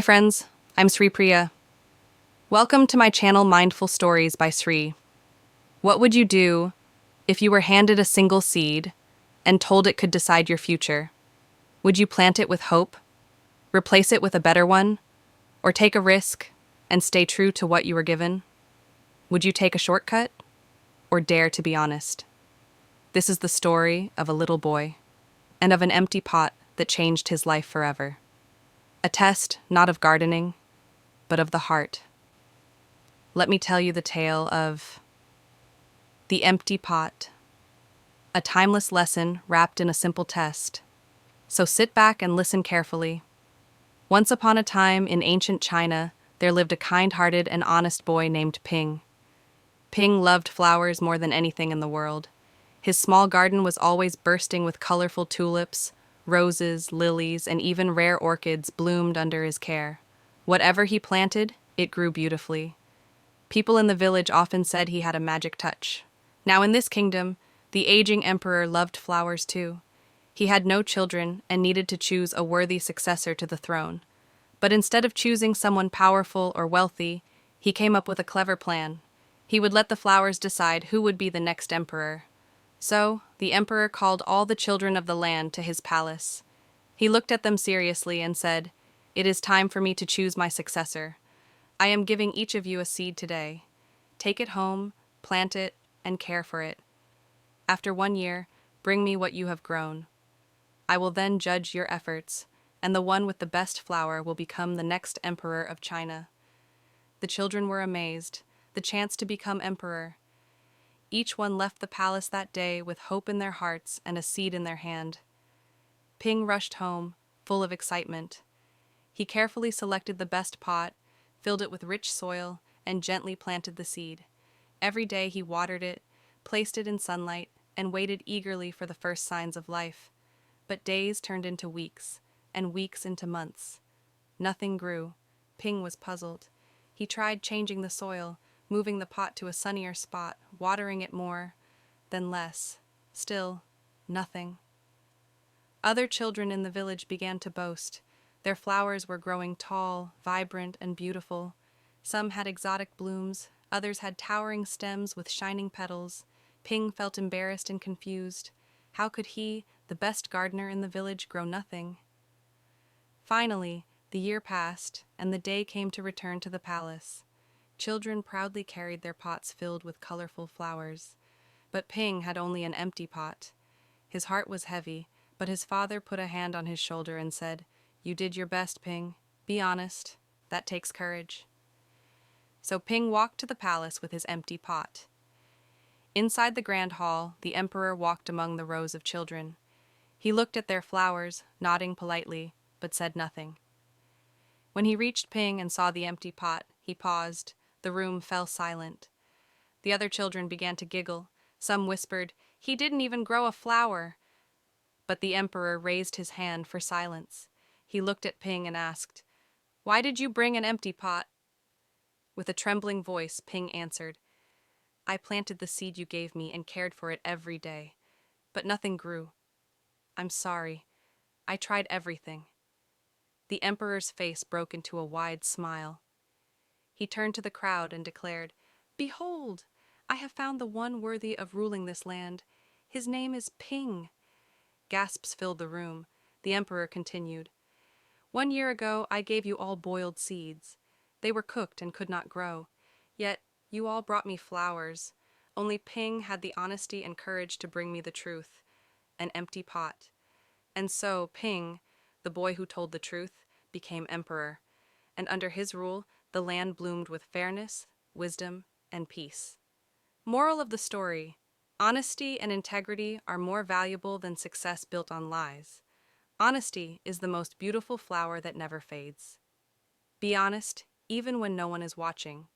Hi friends, I'm Sri Priya. Welcome to my channel Mindful Stories by Sri. What would you do if you were handed a single seed and told it could decide your future? Would you plant it with hope, replace it with a better one, or take a risk and stay true to what you were given? Would you take a shortcut or dare to be honest? This is the story of a little boy and of an empty pot that changed his life forever. A test not of gardening, but of the heart. Let me tell you the tale of the empty pot, a timeless lesson wrapped in a simple test. So sit back and listen carefully. Once upon a time in ancient China, there lived a kind-hearted and honest boy named Ping. Ping loved flowers more than anything in the world. His small garden was always bursting with colorful tulips, roses, lilies, and even rare orchids bloomed under his care. Whatever he planted, it grew beautifully. People in the village often said he had a magic touch. Now in this kingdom, the aging emperor loved flowers too. He had no children and needed to choose a worthy successor to the throne. But instead of choosing someone powerful or wealthy, he came up with a clever plan. He would let the flowers decide who would be the next emperor. So, the emperor called all the children of the land to his palace. He looked at them seriously and said, "It is time for me to choose my successor. I am giving each of you a seed today. Take it home, plant it, and care for it. After 1 year, bring me what you have grown. I will then judge your efforts, and the one with the best flower will become the next emperor of China." The children were amazed. The chance to become emperor. Each one left the palace that day with hope in their hearts and a seed in their hand. Ping rushed home, full of excitement. He carefully selected the best pot, filled it with rich soil, and gently planted the seed. Every day he watered it, placed it in sunlight, and waited eagerly for the first signs of life. But days turned into weeks, and weeks into months. Nothing grew. Ping was puzzled. He tried changing the soil, moving the pot to a sunnier spot, watering it more, then less. Still, nothing. Other children in the village began to boast. Their flowers were growing tall, vibrant, and beautiful. Some had exotic blooms, others had towering stems with shining petals. Ping felt embarrassed and confused. How could he, the best gardener in the village, grow nothing? Finally, the year passed, and the day came to return to the palace. Children proudly carried their pots filled with colorful flowers. But Ping had only an empty pot. His heart was heavy, but his father put a hand on his shoulder and said, "You did your best, Ping. Be honest. That takes courage." So Ping walked to the palace with his empty pot. Inside the grand hall, the emperor walked among the rows of children. He looked at their flowers, nodding politely, but said nothing. When he reached Ping and saw the empty pot, he paused. The room fell silent. The other children began to giggle. Some whispered, "He didn't even grow a flower." But the emperor raised his hand for silence. He looked at Ping and asked, "Why did you bring an empty pot?" With a trembling voice, Ping answered, "I planted the seed you gave me and cared for it every day, but nothing grew. I'm sorry. I tried everything." The emperor's face broke into a wide smile. He turned to the crowd and declared, "Behold, I have found the one worthy of ruling this land. His name is Ping." Gasps filled the room. The emperor continued, "1 year ago, I gave you all boiled seeds. They were cooked and could not grow. Yet, you all brought me flowers. Only Ping had the honesty and courage to bring me the truth, an empty pot. And so, Ping, the boy who told the truth, became emperor. And under his rule, the land bloomed with fairness, wisdom, and peace." Moral of the story: honesty and integrity are more valuable than success built on lies. Honesty is the most beautiful flower that never fades. Be honest, even when no one is watching.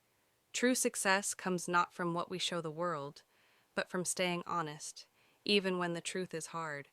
True success comes not from what we show the world, but from staying honest, even when the truth is hard.